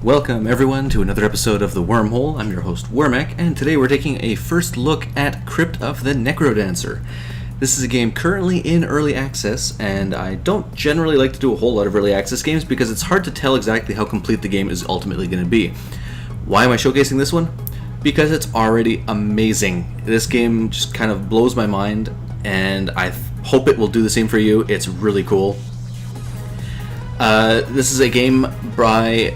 Welcome everyone to another episode of the Wormhole. I'm your host Wormac, and today we're taking a first look at Crypt of the NecroDancer. This is a game currently in early access, and I don't generally like to do a whole lot of early access games because it's hard to tell exactly how complete the game is ultimately going to be. Why am I showcasing this one? Because it's already amazing. This game just kind of blows my mind, and I hope it will do the same for you. It's really cool. This is a game by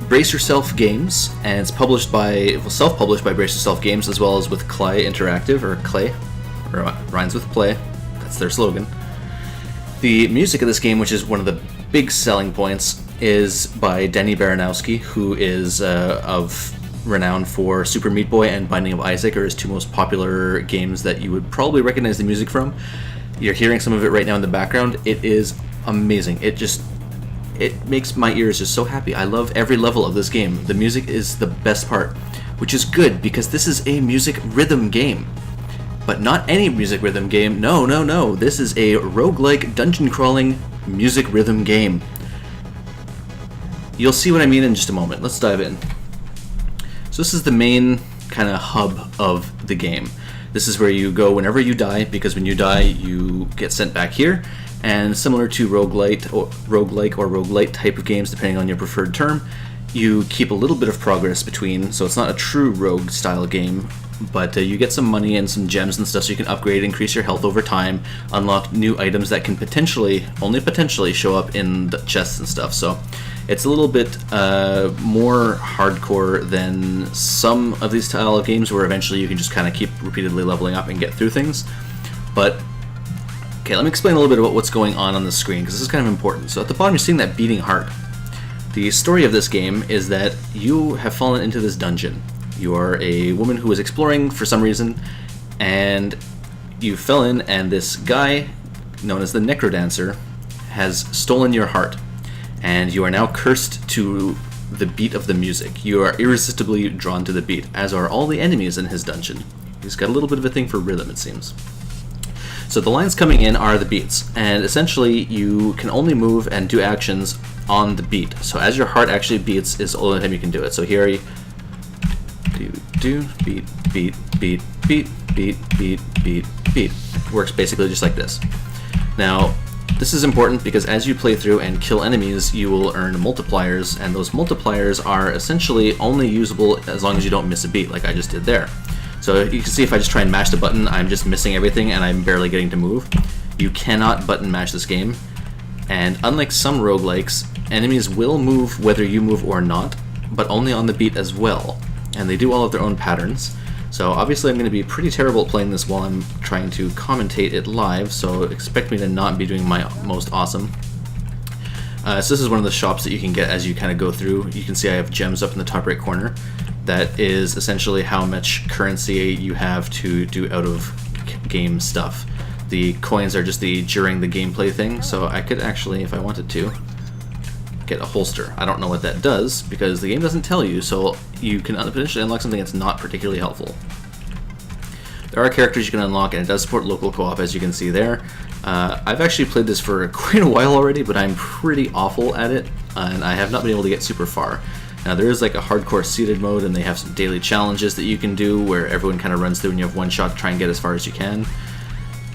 Brace Yourself Games, and it's self-published by Brace Yourself Games, as well as with Clay Interactive, or Clay, or rhymes with play. That's their slogan. The music of this game, which is one of the big selling points, is by Denny Baranowski, who is of renown for Super Meat Boy and Binding of Isaac, are his two most popular games that you would probably recognize the music from. You're hearing some of it right now in the background. It is amazing. It makes my ears just so happy. I love every level of this game. The music is the best part, which is good because this is a music rhythm game. But not any music rhythm game. No. This is a roguelike dungeon crawling music rhythm game. You'll see what I mean in just a moment. Let's dive in. So this is the main kind of hub of the game. This is where you go whenever you die, because when you die you get sent back here. And similar to roguelike or roguelite type of games, depending on your preferred term, you keep a little bit of progress between, so it's not a true rogue style game, but you get some money and some gems and stuff so you can upgrade, increase your health over time, unlock new items that can only potentially show up in the chests and stuff. So it's a little bit more hardcore than some of these style of games where eventually you can just kind of keep repeatedly leveling up and get through things. But okay, let me explain a little bit about what's going on the screen, because this is kind of important. So at the bottom you're seeing that beating heart. The story of this game is that you have fallen into this dungeon. You are a woman who was exploring for some reason, and you fell in, and this guy, known as the NecroDancer, has stolen your heart. And you are now cursed to the beat of the music. You are irresistibly drawn to the beat, as are all the enemies in his dungeon. He's got a little bit of a thing for rhythm, it seems. So the lines coming in are the beats, and essentially you can only move and do actions on the beat. So as your heart actually beats is the only time you can do it. So here you do beat, beat, beat, beat, beat, beat, beat, beat. Works basically just like this. Now, this is important because as you play through and kill enemies, you will earn multipliers, and those multipliers are essentially only usable as long as you don't miss a beat, like I just did there. So you can see if I just try and mash the button, I'm just missing everything and I'm barely getting to move. You cannot button mash this game, and unlike some roguelikes, enemies will move whether you move or not, but only on the beat as well, and they do all of their own patterns. So obviously I'm going to be pretty terrible at playing this while I'm trying to commentate it live, so expect me to not be doing my most awesome. So this is one of the shops that you can get as you kind of go through. You can see I have gems up in the top right corner. That is essentially how much currency you have to do out of game stuff. The coins are just during the gameplay thing, so I could actually, if I wanted to, get a holster. I don't know what that does because the game doesn't tell you, so you can potentially unlock something that's not particularly helpful. There are characters you can unlock, and it does support local co-op, as you can see there. I've actually played this for quite a while already, but I'm pretty awful at it, and I have not been able to get super far. Now there is like a hardcore seeded mode, and they have some daily challenges that you can do where everyone kind of runs through and you have one shot to try and get as far as you can.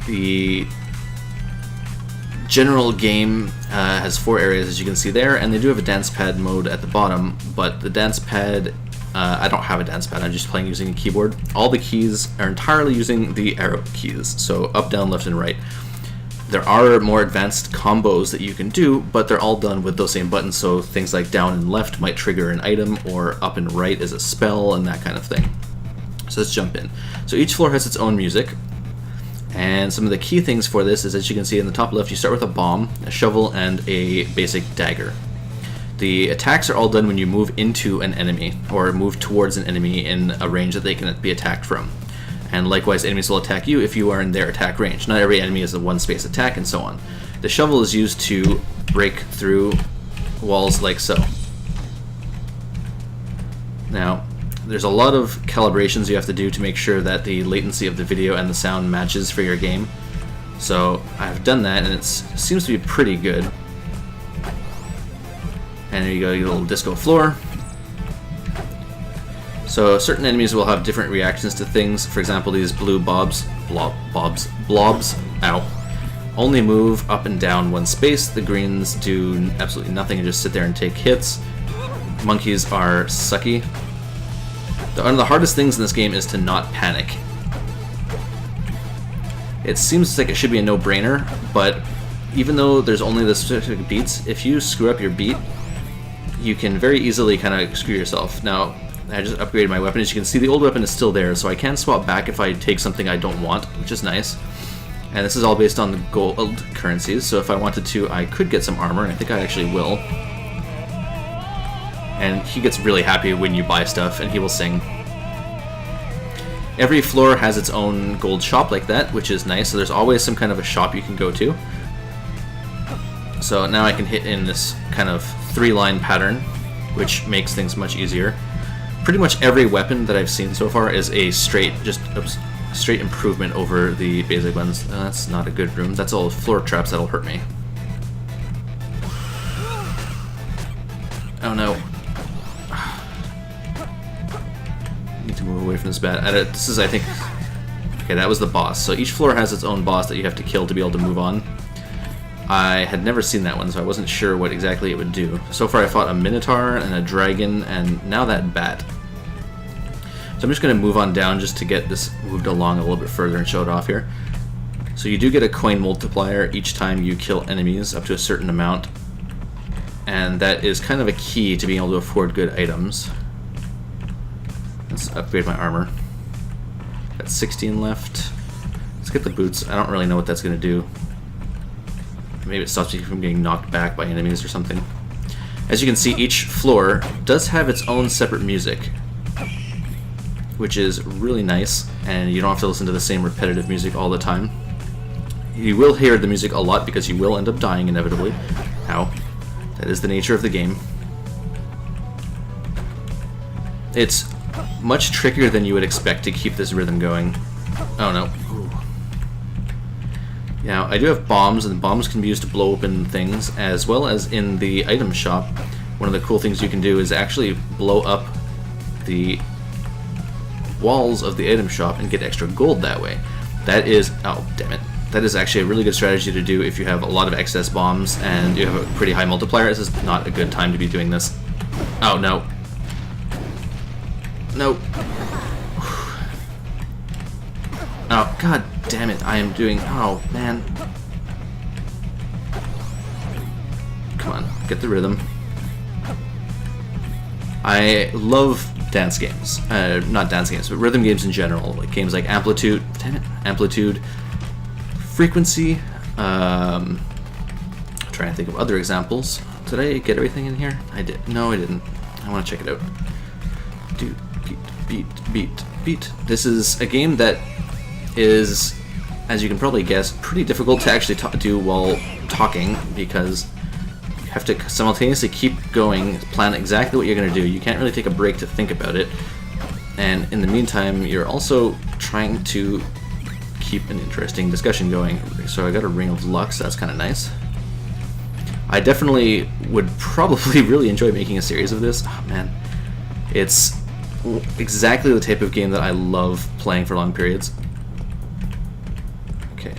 The general game has 4 areas, as you can see there, and they do have a dance pad mode at the bottom, but the dance pad, I don't have a dance pad, I'm just playing using a keyboard. All the keys are entirely using the arrow keys, so up, down, left, and right. There are more advanced combos that you can do, but they're all done with those same buttons, so things like down and left might trigger an item, or up and right is a spell, and that kind of thing. So let's jump in. So each floor has its own music, and some of the key things for this is, as you can see in the top left, you start with a bomb, a shovel, and a basic dagger. The attacks are all done when you move into an enemy, or move towards an enemy in a range that they can be attacked from. And likewise, enemies will attack you if you are in their attack range. Not every enemy is a one-space attack, and so on. The shovel is used to break through walls like so. Now, there's a lot of calibrations you have to do to make sure that the latency of the video and the sound matches for your game. So I've done that, and it seems to be pretty good. And there you go, your little disco floor. So certain enemies will have different reactions to things. For example, these blue blobs, ow, only move up and down one space. The greens do absolutely nothing and just sit there and take hits. Monkeys are sucky. One of the hardest things in this game is to not panic. It seems like it should be a no-brainer, but even though there's only the specific beats, if you screw up your beat, you can very easily kind of screw yourself. Now, I just upgraded my weapon. As you can see, the old weapon is still there, so I can swap back if I take something I don't want, which is nice. And this is all based on the gold currencies, so if I wanted to, I could get some armor, and I think I actually will. And he gets really happy when you buy stuff, and he will sing. Every floor has its own gold shop like that, which is nice, so there's always some kind of a shop you can go to. So now I can hit in this kind of 3-line pattern, which makes things much easier. Pretty much every weapon that I've seen so far is a straight improvement over the basic ones. That's not a good room. That's all floor traps that'll hurt me. Oh no. I need to move away from this bat. This is, I think... Okay, that was the boss. So each floor has its own boss that you have to kill to be able to move on. I had never seen that one, so I wasn't sure what exactly it would do. So far I fought a minotaur and a dragon, and now that bat. So I'm just going to move on down just to get this moved along a little bit further and show it off here. So you do get a coin multiplier each time you kill enemies up to a certain amount, and that is kind of a key to being able to afford good items. Let's upgrade my armor. Got 16 left. Let's get the boots. I don't really know what that's going to do. Maybe it stops you from getting knocked back by enemies or something. As you can see, each floor does have its own separate music, which is really nice, and you don't have to listen to the same repetitive music all the time. You will hear the music a lot because you will end up dying inevitably. Ow. That is the nature of the game. It's much trickier than you would expect to keep this rhythm going. Oh no. Ooh. Now, I do have bombs, and bombs can be used to blow open things, as well as in the item shop. One of the cool things you can do is actually blow up the walls of the item shop and get extra gold that way. That is... oh, damn it. That is actually a really good strategy to do if you have a lot of excess bombs and you have a pretty high multiplier. This is not a good time to be doing this. Oh, no. No. Oh, god damn it, I am doing... oh, man. Come on, get the rhythm. I love dance games. Not dance games, but rhythm games in general. Like games like Amplitude... damn it. Amplitude. Frequency. I'm trying to think of other examples. Did I get everything in here? I did. No, I didn't. I want to check it out. Dude, beat. This is a game that is, as you can probably guess, pretty difficult to actually do while talking, because you have to simultaneously keep going, plan exactly what you're going to do. You can't really take a break to think about it, and in the meantime you're also trying to keep an interesting discussion going. So I got a Ring of Luck, so that's kind of nice. I definitely would probably really enjoy making a series of this. Oh man, it's exactly the type of game that I love playing for long periods. Okay,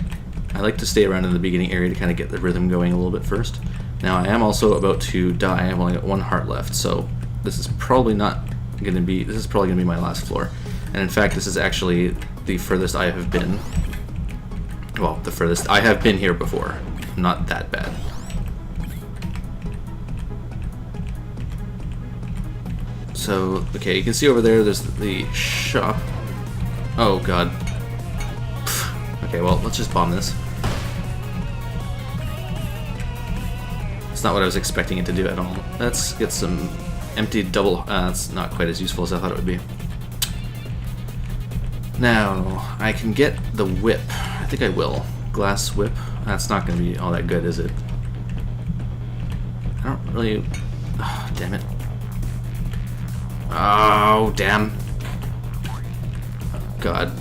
I like to stay around in the beginning area to kind of get the rhythm going a little bit first. Now I am also about to die. I've only got 1 heart left, so this is probably not going to be... this is probably going to be my last floor. And in fact, this is actually the furthest I have been. Well, the furthest I have been here before. Not that bad. So, okay, you can see over there, there's the shop. Oh god. Okay, well, let's just bomb this. It's not what I was expecting it to do at all. Let's get some empty double... that's not quite as useful as I thought it would be. Now, I can get the whip. I think I will. Glass whip. That's not going to be all that good, is it? I don't really... oh, damn it. Oh, damn. God.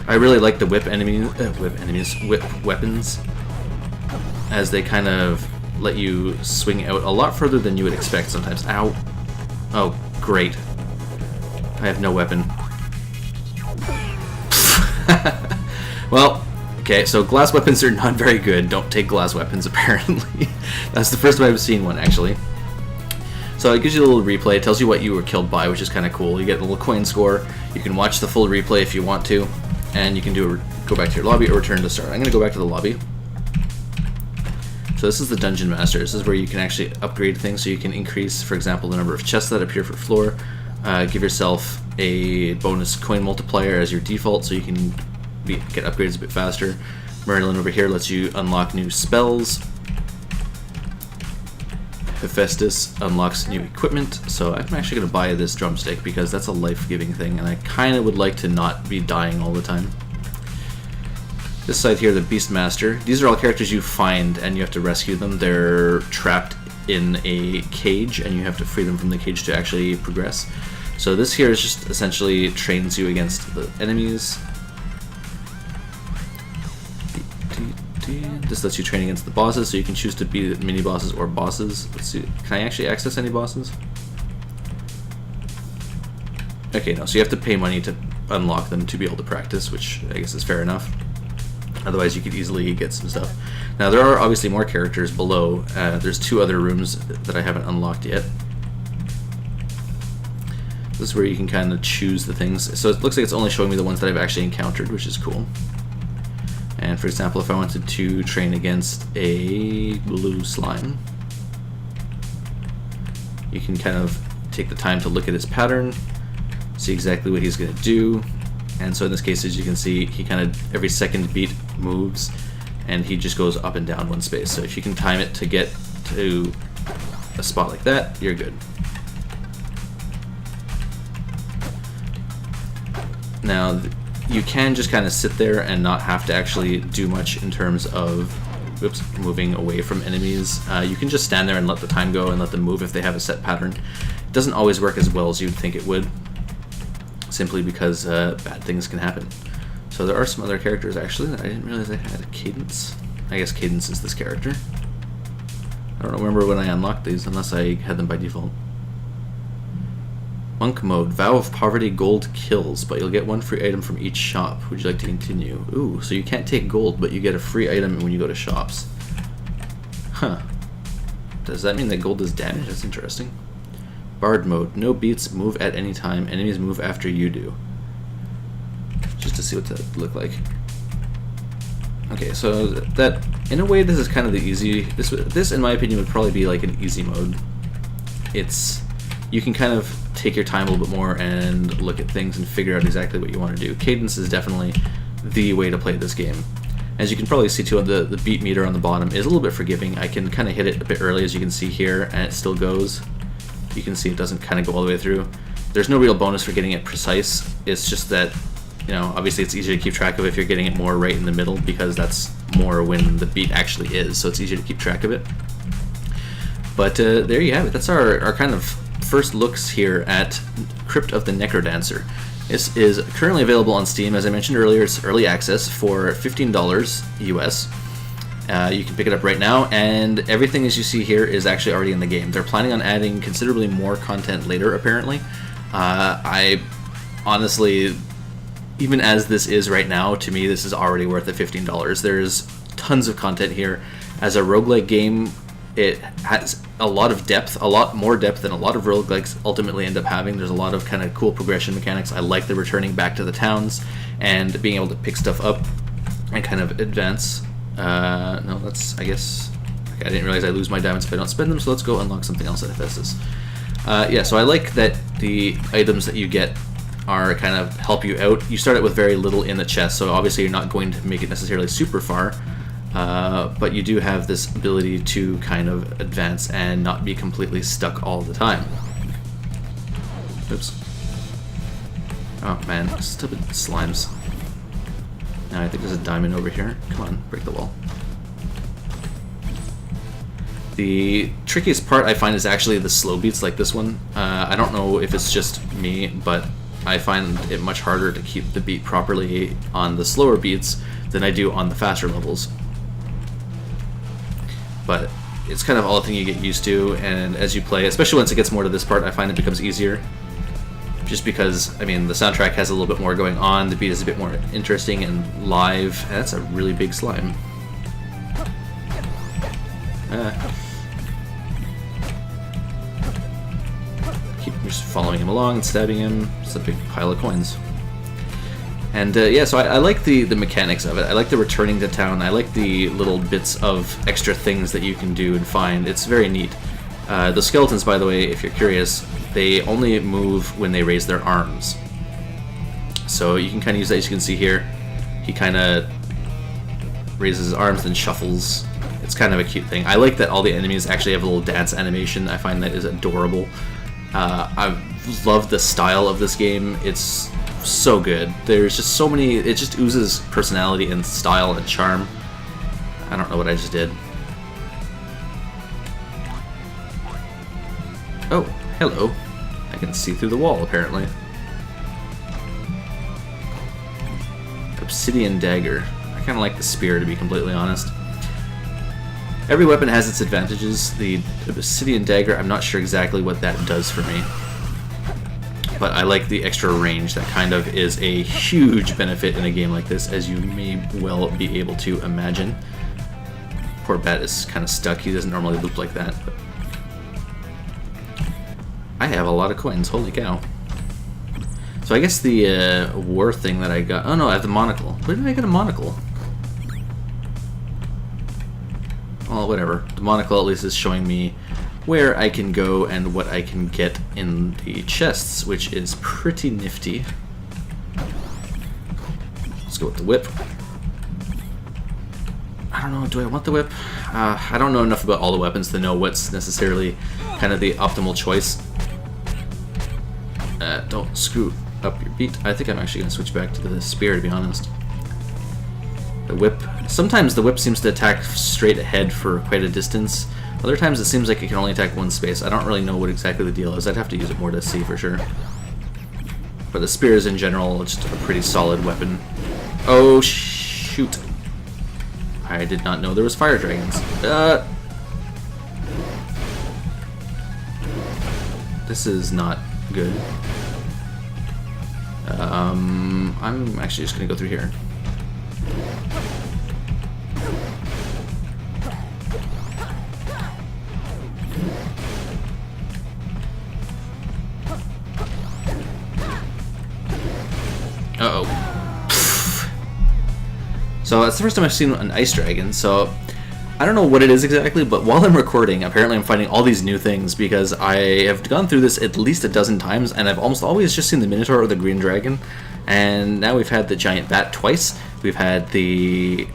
I really like the whip weapons, as they kind of let you swing out a lot further than you would expect sometimes. Ow. Oh, great. I have no weapon. Well, okay, so glass weapons are not very good. Don't take glass weapons, apparently. That's the first time I've seen one, actually. So it gives you a little replay. It tells you what you were killed by, which is kind of cool. You get a little coin score. You can watch the full replay if you want to. And you can go back to your lobby or return to start. I'm going to go back to the lobby. So this is the Dungeon Master. This is where you can actually upgrade things. So you can increase, for example, the number of chests that appear for floor. Give yourself a bonus coin multiplier as your default so you can get upgrades a bit faster. Merlin over here lets you unlock new spells. Hephaestus unlocks new equipment. So I'm actually going to buy this drumstick because that's a life-giving thing, and I kind of would like to not be dying all the time. This side here, the Beastmaster. These are all characters you find and you have to rescue them. They're trapped in a cage and you have to free them from the cage to actually progress. So this here is just essentially trains you against the enemies. This lets you train against the bosses, so you can choose to be mini bosses or bosses. Let's see, can I actually access any bosses? Okay, no, so you have to pay money to unlock them to be able to practice, which I guess is fair enough. Otherwise you could easily get some stuff. Now there are obviously more characters below. There's 2 other rooms that I haven't unlocked yet. This is where you can kind of choose the things. So it looks like it's only showing me the ones that I've actually encountered, which is cool. And for example, if I wanted to train against a blue slime, you can kind of take the time to look at his pattern, see exactly what he's going to do. And so in this case, as you can see, he kind of every second beat moves, and he just goes up and down one space. So if you can time it to get to a spot like that, you're good. Now, you can just kind of sit there and not have to actually do much in terms of moving away from enemies. You can just stand there and let the time go and let them move if they have a set pattern. It doesn't always work as well as you'd think it would, simply because bad things can happen. So there are some other characters actually that I didn't realize I had a Cadence. I guess Cadence is this character. I don't remember when I unlocked these unless I had them by default. Monk mode. Vow of Poverty gold kills, but you'll get 1 free item from each shop. Would you like to continue? Ooh, so you can't take gold, but you get a free item when you go to shops. Huh. Does that mean that gold is damage? That's interesting. Bard mode. No beats, move at any time. Enemies move after you do. Just to see what that would look like. Okay, so that, in a way, this is kind of the easy... This, in my opinion, would probably be like an easy mode. You can kind of take your time a little bit more and look at things and figure out exactly what you want to do. Cadence is definitely the way to play this game. As you can probably see too, the beat meter on the bottom is a little bit forgiving. I can kind of hit it a bit early, as you can see here, and it still goes. You can see it doesn't kind of go all the way through. There's no real bonus for getting it precise. It's just that, you know, obviously it's easier to keep track of if you're getting it more right in the middle, because that's more when the beat actually is, so it's easier to keep track of it. But there you have it. That's our kind of first looks here at Crypt of the NecroDancer. This is currently available on Steam. As I mentioned earlier, it's early access for $15 US. You can pick it up right now, and everything as you see here is actually already in the game. They're planning on adding considerably more content later, apparently. I honestly, even as this is right now, to me this is already worth the $15. There's tons of content here. As a roguelike game, it has a lot of depth, a lot more depth than a lot of roguelikes ultimately end up having. There's a lot of kind of cool progression mechanics. I like the returning back to the towns and being able to pick stuff up and kind of advance. No, that's, I guess, okay, I didn't realize I lose my diamonds if I don't spend them, so let's go unlock something else at Hephaestus. Yeah, so I like that the items that you get are kind of help you out. You start out with very little in the chest, so obviously you're not going to make it necessarily super far. But you do have this ability to kind of advance and not be completely stuck all the time. Oops. Oh man, stupid slimes. Now I think there's a diamond over here. Come on, break the wall. The trickiest part I find is actually the slow beats like this one. I don't know if it's just me, but I find it much harder to keep the beat properly on the slower beats than I do on the faster levels. But it's kind of all a thing you get used to, and as you play, especially once it gets more to this part, I find it becomes easier. Just because, I mean, the soundtrack has a little bit more going on, the beat is a bit more interesting and live, and that's a really big slime. Keep just following him along and stabbing him. It's a big pile of coins. And yeah, so I like the mechanics of it. I like the returning to town. I like the little bits of extra things that you can do and find. It's very neat. The skeletons, by the way, if you're curious, they only move when they raise their arms. So you can kind of use that, as you can see here. He kind of raises his arms, then shuffles. It's kind of a cute thing. I like that all the enemies actually have a little dance animation. I find that is adorable. I love the style of this game. It's so good. There's just so many, it just oozes personality and style and charm. I don't know what I just did. Oh, hello. I can see through the wall, apparently. Obsidian dagger. I kind of like the spear, to be completely honest. Every weapon has its advantages. The obsidian dagger, I'm not sure exactly what that does for me. But I like the extra range. That kind of is a huge benefit in a game like this, as you may well be able to imagine. Poor Bat is kind of stuck. He doesn't normally loop like that. But I have a lot of coins. Holy cow. So I guess the war thing that I got... Oh no, I have the monocle. Where did I get a monocle? Well, whatever. The monocle at least is showing me where I can go and what I can get in the chests, which is pretty nifty. Let's go with the whip. I don't know, do I want the whip? I don't know enough about all the weapons to know what's necessarily kind of the optimal choice. Don't screw up your beat. I think I'm actually going to switch back to the spear, to be honest. The whip. Sometimes the whip seems to attack straight ahead for quite a distance. Other times it seems like it can only attack one space. I don't really know what exactly the deal is. I'd have to use it more to see for sure. But the spear is in general just a pretty solid weapon. Oh, shoot. I did not know there was fire dragons. This is not good. I'm actually just going to go through here. Uh-oh. So that's the first time I've seen an ice dragon, so I don't know what it is exactly, but while I'm recording, apparently I'm finding all these new things because I have gone through this at least a dozen times, and I've almost always just seen the Minotaur or the Green Dragon, and now we've had the giant bat twice. We've had the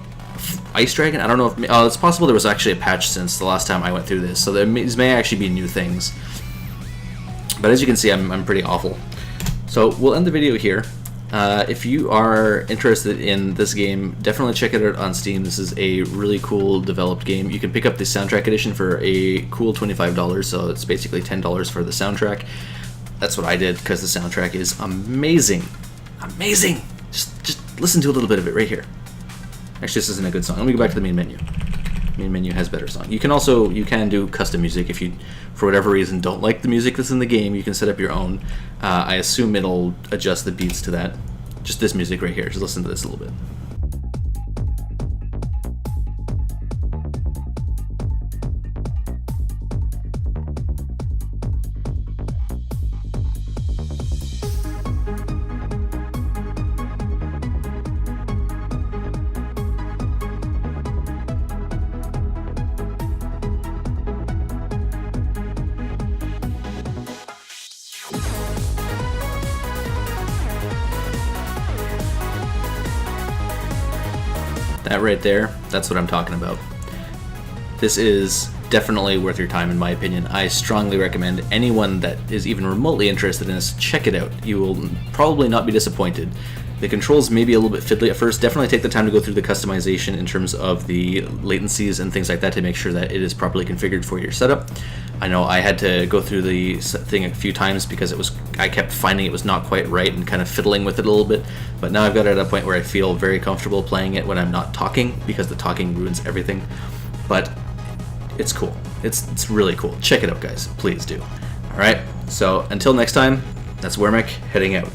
ice dragon. I don't know if... Oh, it's possible there was actually a patch since the last time I went through this, so these may actually be new things. But as you can see, I'm pretty awful. So we'll end the video here. If you are interested in this game, definitely check it out on Steam. This is a really cool developed game. You can pick up the soundtrack edition for a cool $25, so it's basically $10 for the soundtrack. That's what I did, because the soundtrack is amazing. Amazing! Just listen to a little bit of it right here. Actually, this isn't a good song. Let me go back to the main menu. Main menu has better song. You can do custom music if you, for whatever reason, don't like the music that's in the game. You can set up your own. I assume it'll adjust the beats to that. Just this music right here. Just listen to this a little bit. That right there, that's what I'm talking about. This is definitely worth your time in my opinion. I strongly recommend anyone that is even remotely interested in this, check it out. You will probably not be disappointed. The controls may be a little bit fiddly at first. Definitely take the time to go through the customization in terms of the latencies and things like that to make sure that it is properly configured for your setup. I know I had to go through the thing a few times because I kept finding it was not quite right and kind of fiddling with it a little bit, but now I've got it at a point where I feel very comfortable playing it when I'm not talking, because the talking ruins everything. But It's cool. It's really cool. Check it out, guys. Please do. All right. So until next time, that's Wormick heading out.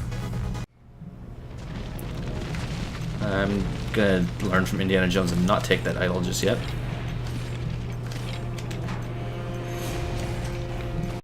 I'm gonna learn from Indiana Jones and not take that idol just yet.